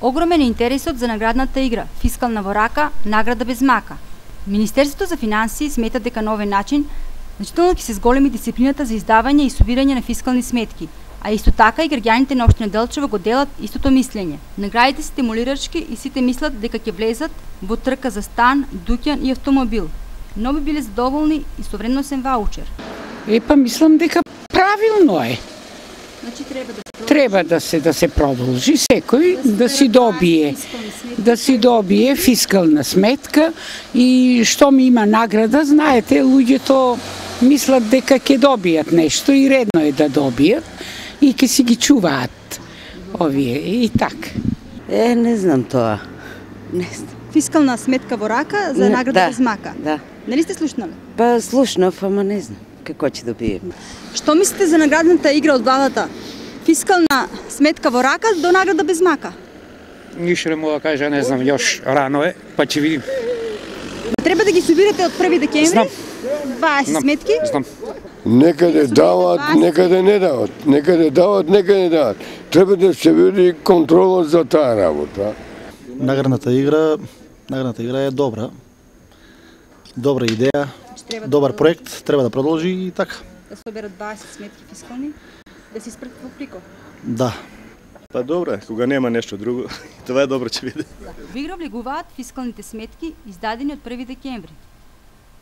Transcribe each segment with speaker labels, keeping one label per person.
Speaker 1: Огромен е интересот за наградната игра Фискална во рака, награда без мака. Министерството за финансии смета дека на овој начин значително ќе се зголеми дисциплината за издавање и собирање на фискални сметки, а исто така и граѓаните на општина Делчево го делат истото мислење. Наградите се стимулирачки и сите мислат дека ќе влезат во трка за стан, дуќан и автомобил. Но би биле задоволни и со вредносен ваучер.
Speaker 2: Мислам дека правилно е.
Speaker 1: Значи
Speaker 2: Треба да се продолжи секој да си добие фискална сметка и што ми има награда, знаете, луѓето мислат дека ќе добијат нешто и редно е да добијат и ќе си ги чуваат овие и така.
Speaker 3: Не знам тоа. Не знам.
Speaker 1: Фискална сметка во рака за награда без мака.
Speaker 3: Да.
Speaker 1: Нели сте слушнали?
Speaker 3: Слушнав, ама не знам како ќе добием.
Speaker 1: Што мислите за наградната игра од владата? Фискална сметка во рака до награда без мака.
Speaker 4: Ништо не мога да кажа, не знам, још рано е, па ќе видим.
Speaker 1: Треба да ги собирате од 1 декември?
Speaker 4: Знам.
Speaker 1: 20 сметки?
Speaker 4: Знам.
Speaker 5: Некаде дават, некаде не дават. Некаде дават, некаде не дават. Треба да се види контрола за таа работа.
Speaker 6: Наградната игра е добра. Добра идеја, добар проект, треба да продолжи и така.
Speaker 1: Да соберат 20 сметки фискални, да се испратат во Плико.
Speaker 6: Да.
Speaker 7: Па добро, кога нема нешто друго, тоа е добро ќе биде.
Speaker 1: Во игра влегуваат фискалните сметки издадени од 1 декември.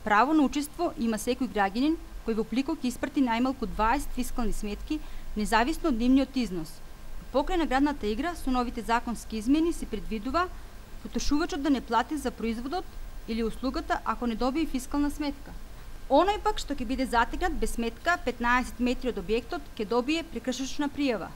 Speaker 1: Право на учество има секој граѓанин кој во Плико ќе испрати најмалку 20 фискални сметки, независно од нивниот износ. Покрај наградната игра со новите законски измени се предвидува потрошувачот да не плати за производот или услугата ако не добие фискална сметка. Оној пак што ќе биде затегнат без сметка 15 метри од објектот ќе добие прекршечна пријава.